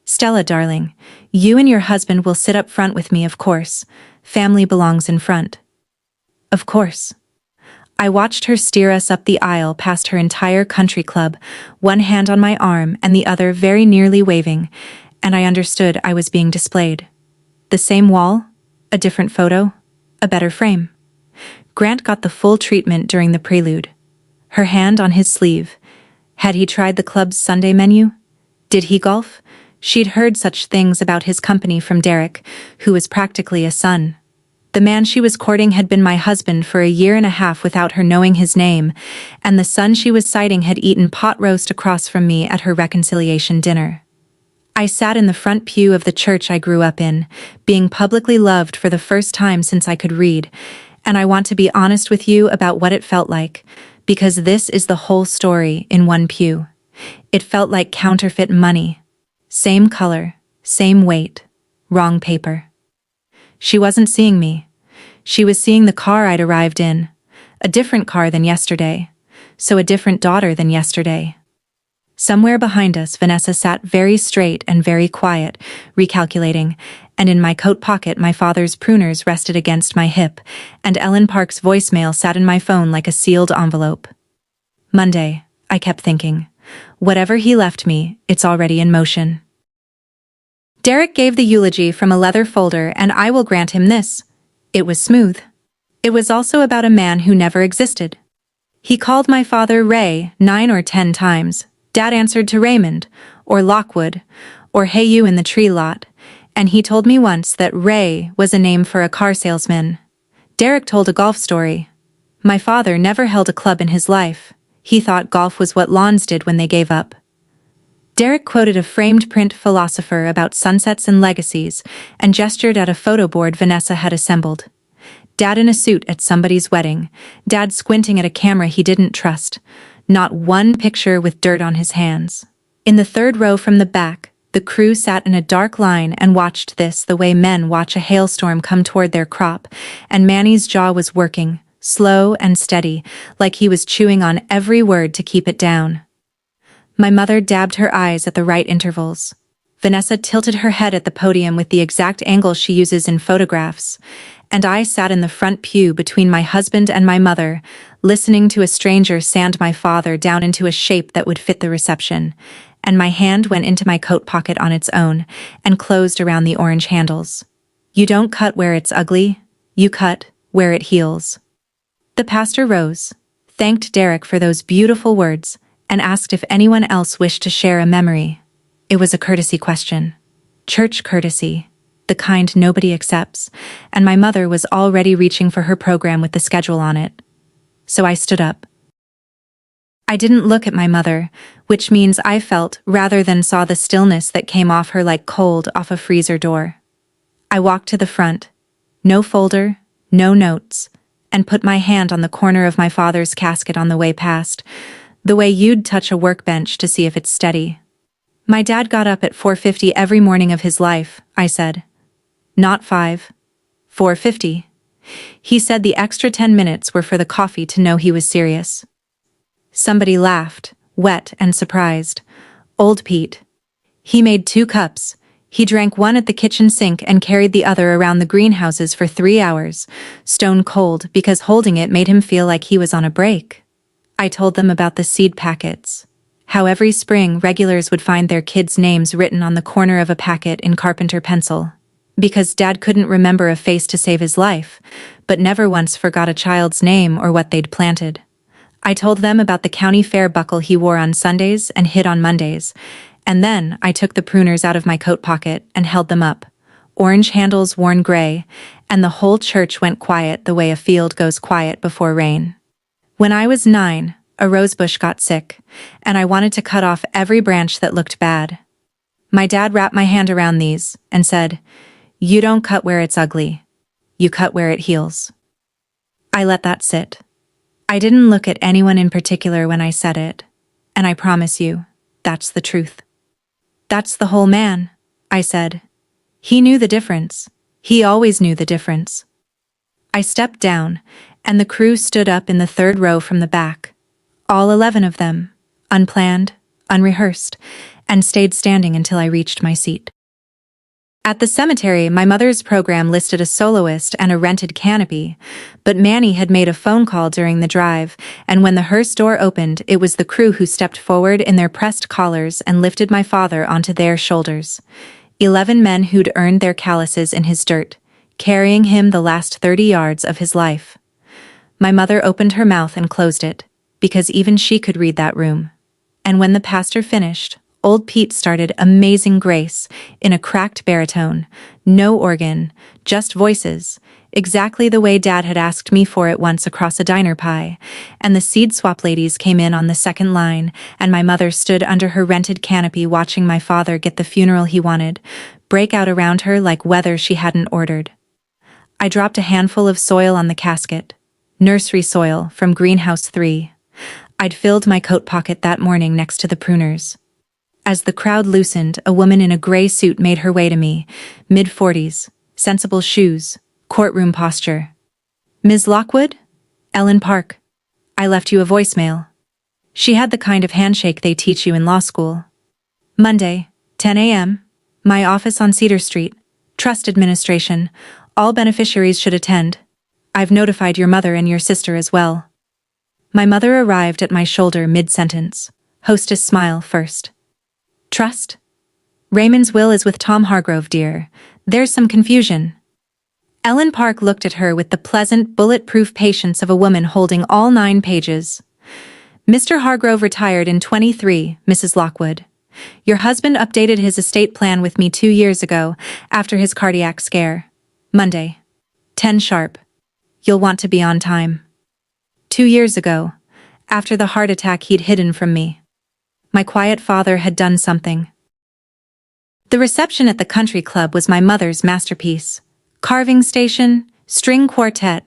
"Stella, darling, you and your husband will sit up front with me, of course. Family belongs in front." Of course. I watched her steer us up the aisle past her entire country club, one hand on my arm and the other very nearly waving, and I understood I was being displayed. The same wall, a different photo, a better frame. Grant got the full treatment during the prelude. Her hand on his sleeve. Had he tried the club's Sunday menu? Did he golf? She'd heard such things about his company from Derek, who was practically a son. The man she was courting had been my husband for 1.5 years without her knowing his name, and the son she was citing had eaten pot roast across from me at her reconciliation dinner. I sat in the front pew of the church I grew up in, being publicly loved for the first time since I could read, and I want to be honest with you about what it felt like, because this is the whole story in one pew. It felt like counterfeit money. Same color, same weight, wrong paper. She wasn't seeing me. She was seeing the car I'd arrived in. A different car than yesterday. So a different daughter than yesterday. Somewhere behind us, Vanessa sat very straight and very quiet, recalculating, and in my coat pocket my father's pruners rested against my hip, and Ellen Park's voicemail sat in my phone like a sealed envelope. Monday, I kept thinking. Whatever he left me, it's already in motion. Derek gave the eulogy from a leather folder, and I will grant him this. It was smooth. It was also about a man who never existed. He called my father Ray 9 or 10 times. Dad answered to Raymond, or Lockwood, or Hey You in the tree lot, and he told me once that Ray was a name for a car salesman. Derek told a golf story. My father never held a club in his life. He thought golf was what lawns did when they gave up. Derek quoted a framed print philosopher about sunsets and legacies, and gestured at a photo board Vanessa had assembled. Dad in a suit at somebody's wedding, Dad squinting at a camera he didn't trust. Not one picture with dirt on his hands. In the third row from the back, the crew sat in a dark line and watched this the way men watch a hailstorm come toward their crop, and Manny's jaw was working, slow and steady, like he was chewing on every word to keep it down. My mother dabbed her eyes at the right intervals. Vanessa tilted her head at the podium with the exact angle she uses in photographs, and I sat in the front pew between my husband and my mother, listening to a stranger sand my father down into a shape that would fit the reception, and my hand went into my coat pocket on its own and closed around the orange handles. You don't cut where it's ugly, you cut where it heals. The pastor rose, thanked Derek for those beautiful words, and asked if anyone else wished to share a memory. It was a courtesy question. Church courtesy, the kind nobody accepts, and my mother was already reaching for her program with the schedule on it. So I stood up. I didn't look at my mother, which means I felt rather than saw the stillness that came off her like cold off a freezer door. I walked to the front, no folder, no notes, and put my hand on the corner of my father's casket on the way past, the way you'd touch a workbench to see if it's steady. My dad got up at 4:50 every morning of his life, I said. Not 5. 4:50. He said the extra 10 minutes were for the coffee to know he was serious. Somebody laughed, wet and surprised. Old Pete. He made 2 cups. He drank one at the kitchen sink and carried the other around the greenhouses for 3 hours, stone cold because holding it made him feel like he was on a break. I told them about the seed packets. How every spring regulars would find their kids' names written on the corner of a packet in carpenter pencil. Because Dad couldn't remember a face to save his life, but never once forgot a child's name or what they'd planted. I told them about the county fair buckle he wore on Sundays and hid on Mondays, and then I took the pruners out of my coat pocket and held them up, orange handles worn gray, and the whole church went quiet the way a field goes quiet before rain. When I was 9, a rosebush got sick, and I wanted to cut off every branch that looked bad. My dad wrapped my hand around these and said, "You don't cut where it's ugly. You cut where it heals." I let that sit. I didn't look at anyone in particular when I said it, and I promise you, that's the truth. "That's the whole man," I said. He knew the difference. He always knew the difference. I stepped down, and the crew stood up in the 3rd row from the back. All 11 of them, unplanned, unrehearsed, and stayed standing until I reached my seat. At the cemetery, my mother's program listed a soloist and a rented canopy, but Manny had made a phone call during the drive, and when the hearse door opened, it was the crew who stepped forward in their pressed collars and lifted my father onto their shoulders. 11 men who'd earned their calluses in his dirt, carrying him the last 30 yards of his life. My mother opened her mouth and closed it, because even she could read that room. And when the pastor finished, Old Pete started Amazing Grace in a cracked baritone, no organ, just voices, exactly the way Dad had asked me for it once across a diner pie, and the seed swap ladies came in on the second line, and my mother stood under her rented canopy watching my father get the funeral he wanted, break out around her like weather she hadn't ordered. I dropped a handful of soil on the casket, nursery soil from Greenhouse 3. I'd filled my coat pocket that morning next to the pruners. As the crowd loosened, a woman in a gray suit made her way to me, mid-40s, sensible shoes, courtroom posture. "Ms. Lockwood? Ellen Park. I left you a voicemail." She had the kind of handshake they teach you in law school. "Monday, 10 a.m., my office on Cedar Street, Trust Administration, all beneficiaries should attend. I've notified your mother and your sister as well." My mother arrived at my shoulder mid-sentence. Hostess smile first. "Trust? Raymond's will is with Tom Hargrove, dear. There's some confusion." Ellen Park looked at her with the pleasant, bulletproof patience of a woman holding all 9 pages. "Mr. Hargrove retired in 23, Mrs. Lockwood. Your husband updated his estate plan with me 2 years ago, after his cardiac scare. Monday. 10 sharp. You'll want to be on time." 2 years ago, after the heart attack he'd hidden from me. My quiet father had done something. The reception at the country club was my mother's masterpiece. Carving station, string quartet,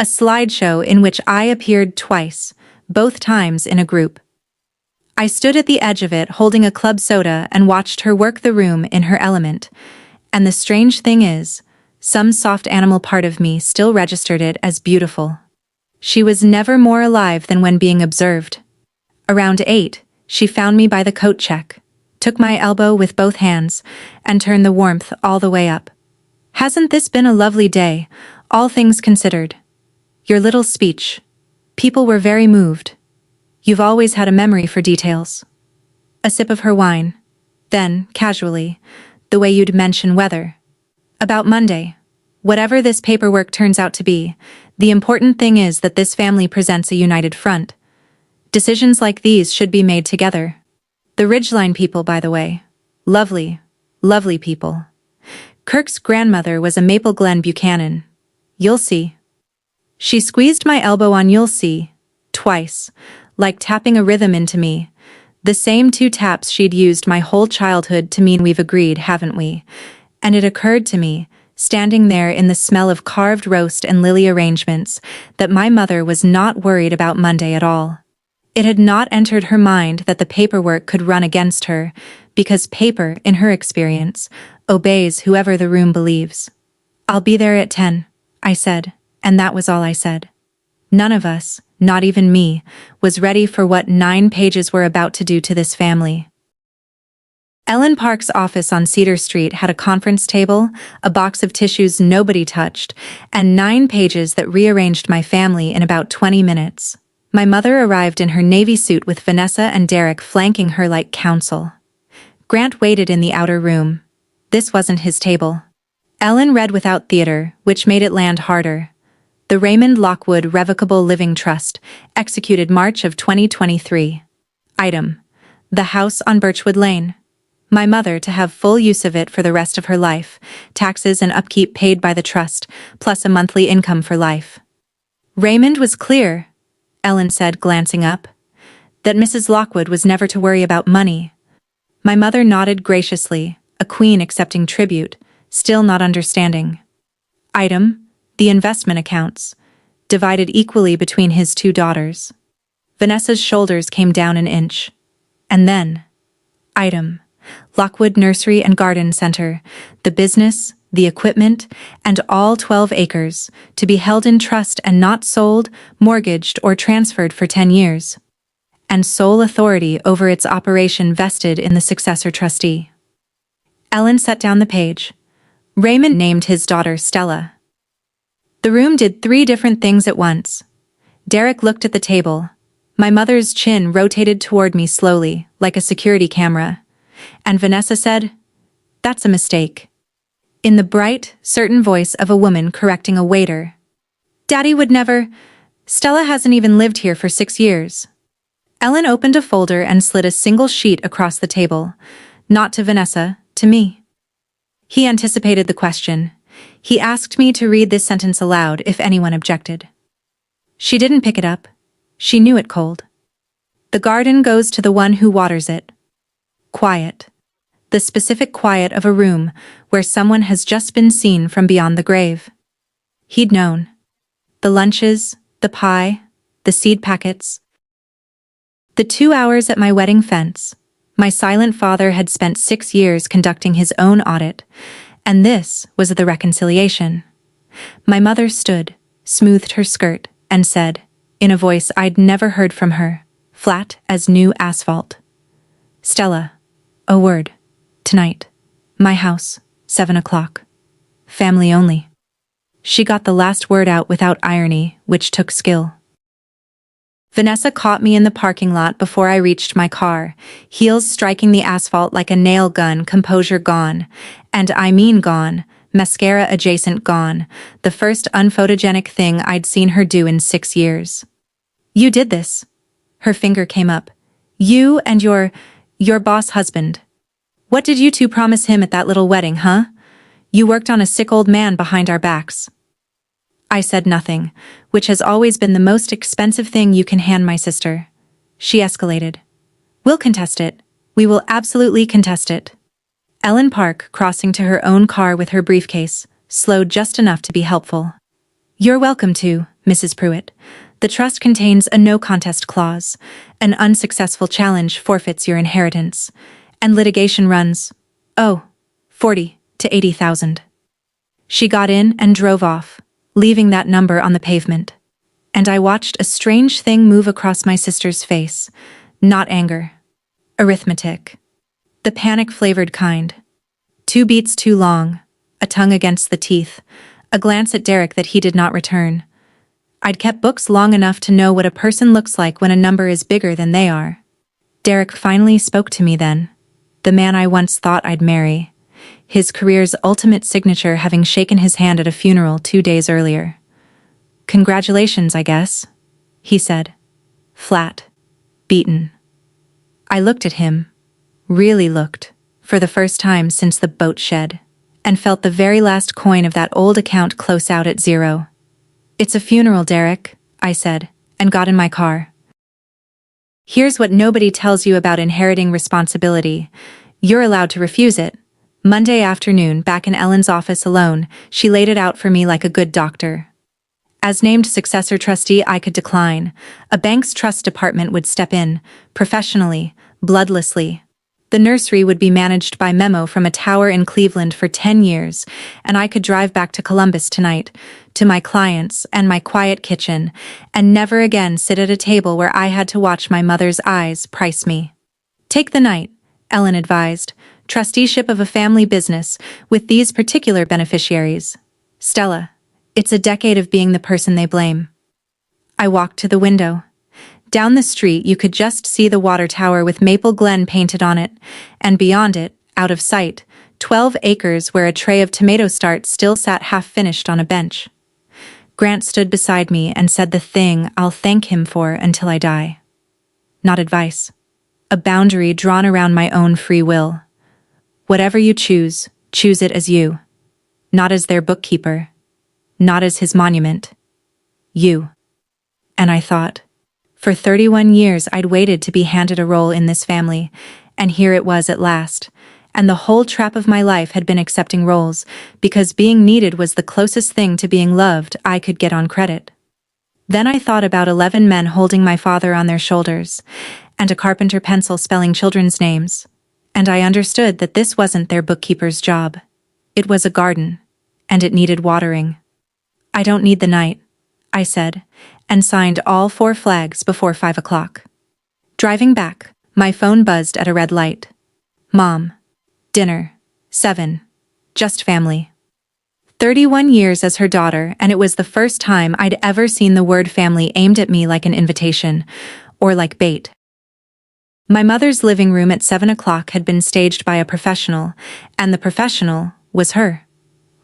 a slideshow in which I appeared twice, both times in a group. I stood at the edge of it holding a club soda and watched her work the room in her element. And the strange thing is, some soft animal part of me still registered it as beautiful. She was never more alive than when being observed. Around 8, she found me by the coat check, took my elbow with both hands, and turned the warmth all the way up. "Hasn't this been a lovely day, all things considered? Your little speech. People were very moved. You've always had a memory for details." A sip of her wine. Then, casually, the way you'd mention weather. "About Monday. Whatever this paperwork turns out to be, The important thing is that this family presents a united front. Decisions like these should be made together. The Ridgeline people, by the way. Lovely, lovely people. Kirk's grandmother was a Maple Glen Buchanan. You'll see. She squeezed my elbow on "you'll see" twice, like tapping a rhythm into me. The same 2 taps she'd used my whole childhood to mean we've agreed, haven't we? And it occurred to me, standing there in the smell of carved roast and lily arrangements, that my mother was not worried about Monday at all. It had not entered her mind that the paperwork could run against her, because paper, in her experience, obeys whoever the room believes. "I'll be there at 10, I said, and that was all I said. None of us, not even me, was ready for what 9 pages were about to do to this family. Ellen Park's office on Cedar Street had a conference table, a box of tissues nobody touched, and 9 pages that rearranged my family in about 20 minutes. My mother arrived in her navy suit with Vanessa and Derek flanking her like counsel. Grant waited in the outer room. This wasn't his table. Ellen read without theater, which made it land harder. The Raymond Lockwood Revocable Living Trust, executed March of 2023. Item: the house on Birchwood Lane. My mother to have full use of it for the rest of her life, taxes and upkeep paid by the trust, plus a monthly income for life. Raymond was clear, Ellen said, glancing up, that Mrs. Lockwood was never to worry about money. My mother nodded graciously, a queen accepting tribute, still not understanding. Item: the investment accounts, divided equally between his 2 daughters. Vanessa's shoulders came down an inch. And then, item: Lockwood Nursery and Garden Center, the business, the equipment, and all 12 acres, to be held in trust and not sold, mortgaged, or transferred for 10 years. And sole authority over its operation vested in the successor trustee. Ellen set down the page. Raymond named his daughter Stella. The room did 3 different things at once. Derek looked at the table. My mother's chin rotated toward me slowly, like a security camera. And Vanessa said, "That's a mistake." In the bright, certain voice of a woman correcting a waiter. "Daddy would never. Stella hasn't even lived here for 6 years." Ellen opened a folder and slid a single sheet across the table. Not to Vanessa, to me. He anticipated the question. He asked me to read this sentence aloud if anyone objected. She didn't pick it up. She knew it cold. "The garden goes to the one who waters it." Quiet. The specific quiet of a room where someone has just been seen from beyond the grave. He'd known. The lunches, the pie, the seed packets. The 2 hours at my wedding fence. My silent father had spent 6 years conducting his own audit, and this was the reconciliation. My mother stood, smoothed her skirt, and said, in a voice I'd never heard from her, flat as new asphalt, "Stella, a word. Tonight. My house, 7 o'clock. Family only." She got the last word out without irony, which took skill. Vanessa caught me in the parking lot before I reached my car, heels striking the asphalt like a nail gun, composure gone. And I mean gone, mascara adjacent gone, the first unphotogenic thing I'd seen her do in 6 years. "You did this." Her finger came up. "You and your boss husband. What did you 2 promise him at that little wedding, huh? You worked on a sick old man behind our backs." I said nothing, which has always been the most expensive thing you can hand my sister. She escalated. "We'll contest it. We will absolutely contest it." Ellen Park, crossing to her own car with her briefcase, slowed just enough to be helpful. "You're welcome to, Mrs. Pruitt. The trust contains a no-contest clause. An unsuccessful challenge forfeits your inheritance. And litigation runs, 40 to 80,000. She got in and drove off, leaving that number on the pavement. And I watched a strange thing move across my sister's face. Not anger. Arithmetic. The panic-flavored kind. 2 beats too long, a tongue against the teeth, a glance at Derek that he did not return. I'd kept books long enough to know what a person looks like when a number is bigger than they are. Derek finally spoke to me then. The man I once thought I'd marry. His career's ultimate signature having shaken his hand at a funeral 2 days earlier. "Congratulations, I guess," he said. Flat. Beaten. I looked at him. Really looked. For the first time since the boat shed. And felt the very last coin of that old account close out at zero. "It's a funeral, Derek," I said, and got in my car. "Here's what nobody tells you about inheriting responsibility. You're allowed to refuse it." Monday afternoon, back in Ellen's office alone, she laid it out for me like a good doctor. As named successor trustee, I could decline. A bank's trust department would step in, professionally, bloodlessly. The nursery would be managed by memo from a tower in Cleveland for 10 years, and I could drive back to Columbus tonight, to my clients and my quiet kitchen, and never again sit at a table where I had to watch my mother's eyes price me. "Take the night," Ellen advised. "Trusteeship of a family business, with these particular beneficiaries. Stella, it's a decade of being the person they blame." I walked to the window. Down the street you could just see the water tower with Maple Glen painted on it, and beyond it, out of sight, 12 acres where a tray of tomato starts still sat half-finished on a bench. Grant stood beside me and said the thing I'll thank him for until I die. Not advice. A boundary drawn around my own free will. Whatever you choose, choose it as you. Not as their bookkeeper. Not as his monument. You. And I thought, for 31 years I'd waited to be handed a role in this family, and here it was at last. And the whole trap of my life had been accepting roles, because being needed was the closest thing to being loved I could get on credit. Then I thought about 11 men holding my father on their shoulders, and a carpenter pencil spelling children's names. And I understood that this wasn't their bookkeeper's job. It was a garden, and it needed watering. "I don't need the night," I said, and signed all 4 flags before 5 o'clock. Driving back, my phone buzzed at a red light. "Mom. Dinner. 7. Just family." 31 years as her daughter, and it was the first time I'd ever seen the word family aimed at me like an invitation, or like bait. My mother's living room at 7 o'clock had been staged by a professional, and the professional was her.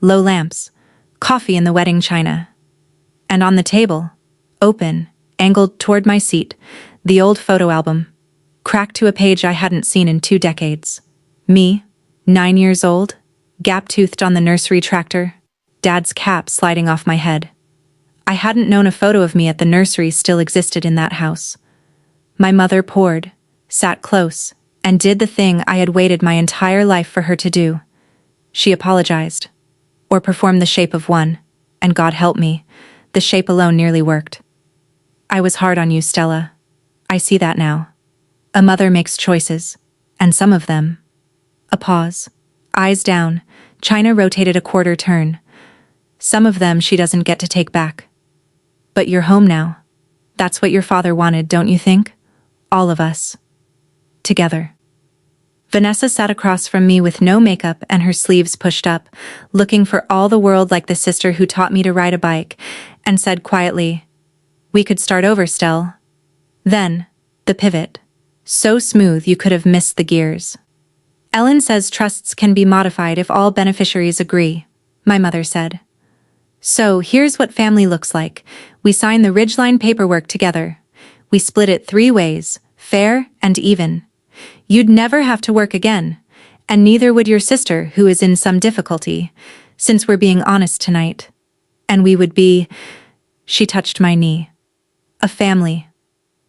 Low lamps, coffee in the wedding china. And on the table, open, angled toward my seat, the old photo album, cracked to a page I hadn't seen in 2 decades. Me, 9 years old, gap-toothed on the nursery tractor, Dad's cap sliding off my head. I hadn't known a photo of me at the nursery still existed in that house. My mother poured, sat close, and did the thing I had waited my entire life for her to do. She apologized, or performed the shape of one, and God help me, the shape alone nearly worked. "I was hard on you, Stella. I see that now. A mother makes choices, and some of them." A pause. Eyes down, China rotated a quarter turn. "Some of them she doesn't get to take back. But you're home now. That's what your father wanted, don't you think? All of us. Together." Vanessa sat across from me with no makeup and her sleeves pushed up, looking for all the world like the sister who taught me to ride a bike, and said quietly, "We could start over, Stell." Then, the pivot. So smooth you could have missed the gears. "Ellen says trusts can be modified if all beneficiaries agree," my mother said. "So here's what family looks like. We sign the ridgeline paperwork together. We split it 3 ways, fair and even. You'd never have to work again, and neither would your sister who is in some difficulty, since we're being honest tonight. And we would be," she touched my knee, "a family,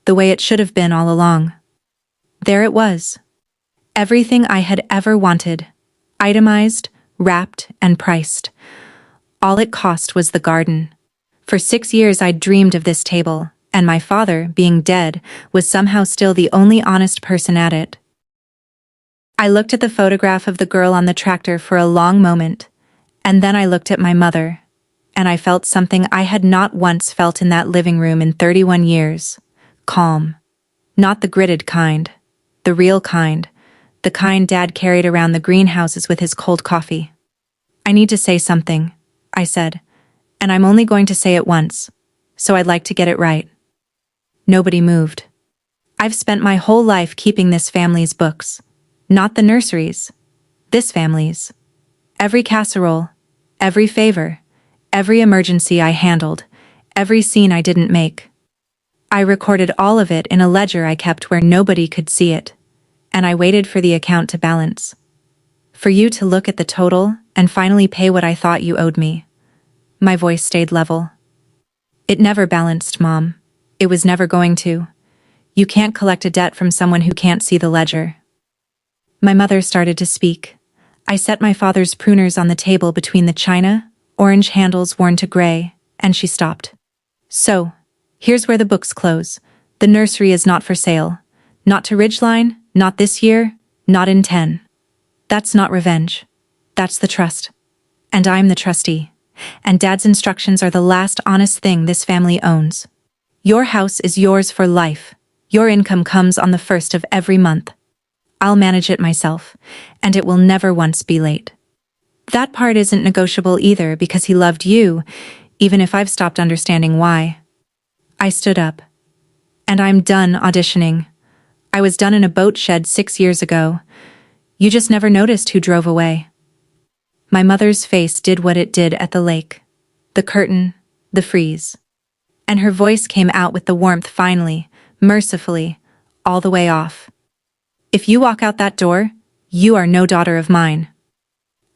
the way it should have been all along." There it was. Everything I had ever wanted, itemized, wrapped, and priced. All it cost was the garden. For 6 years I'd dreamed of this table, and my father, being dead, was somehow still the only honest person at it. I looked at the photograph of the girl on the tractor for a long moment, and then I looked at my mother, and I felt something I had not once felt in that living room in 31 years. Calm. Not the gritted kind. The real kind. The kind Dad carried around the greenhouses with his cold coffee. "I need to say something," I said, "and I'm only going to say it once, so I'd like to get it right." Nobody moved. I've spent my whole life keeping this family's books. Not the nursery's. This family's. Every casserole, every favor, every emergency I handled, every scene I didn't make. I recorded all of it in a ledger I kept where nobody could see it, and I waited for the account to balance. For you to look at the total and finally pay what I thought you owed me. My voice stayed level. It never balanced, Mom. It was never going to. You can't collect a debt from someone who can't see the ledger. My mother started to speak. I set my father's pruners on the table between the china, orange handles worn to gray, and she stopped. So, here's where the books close. The nursery is not for sale. Not to Ridgeline, not this year, not in 10. That's not revenge. That's the trust. And I'm the trustee. And Dad's instructions are the last honest thing this family owns. Your house is yours for life. Your income comes on the 1st of every month. I'll manage it myself, and it will never once be late. That part isn't negotiable either because he loved you, even if I've stopped understanding why. I stood up. And I'm done auditioning. I was done in a boat shed 6 years ago. You just never noticed who drove away. My mother's face did what it did at the lake. The curtain, the freeze. And her voice came out with the warmth finally, mercifully, all the way off. If you walk out that door, you are no daughter of mine.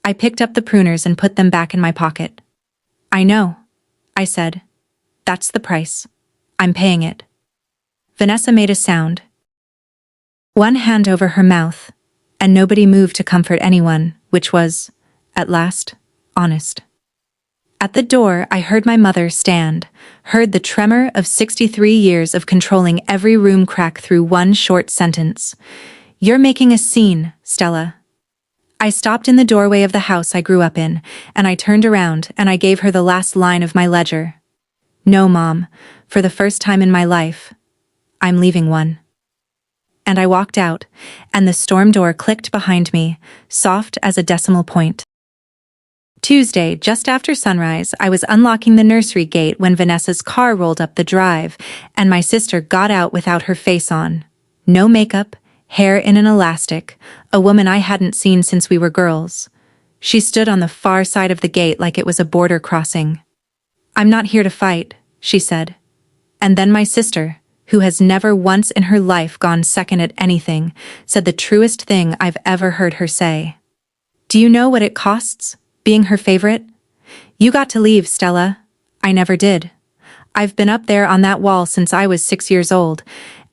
I picked up the pruners and put them back in my pocket. I know, I said. That's the price. I'm paying it. Vanessa made a sound. One hand over her mouth, and nobody moved to comfort anyone, which was, at last, honest. At the door, I heard my mother stand, heard the tremor of 63 years of controlling every room crack through one short sentence. You're making a scene, Stella. I stopped in the doorway of the house I grew up in, and I turned around and I gave her the last line of my ledger. No, Mom, for the first time in my life, I'm leaving one. And I walked out, and the storm door clicked behind me, soft as a decimal point. Tuesday, just after sunrise, I was unlocking the nursery gate when Vanessa's car rolled up the drive, and my sister got out without her face on. No makeup, hair in an elastic, a woman I hadn't seen since we were girls. She stood on the far side of the gate like it was a border crossing. I'm not here to fight, she said. And then my sister, who has never once in her life gone second at anything, said the truest thing I've ever heard her say. Do you know what it costs, being her favorite? You got to leave, Stella. I never did. I've been up there on that wall since I was 6 years old,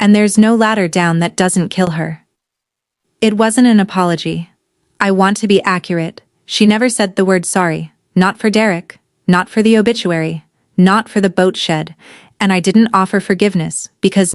and there's no ladder down that doesn't kill her. It wasn't an apology. I want to be accurate. She never said the word sorry. Not for Derek, not for the obituary, not for the boat shed, and I didn't offer forgiveness because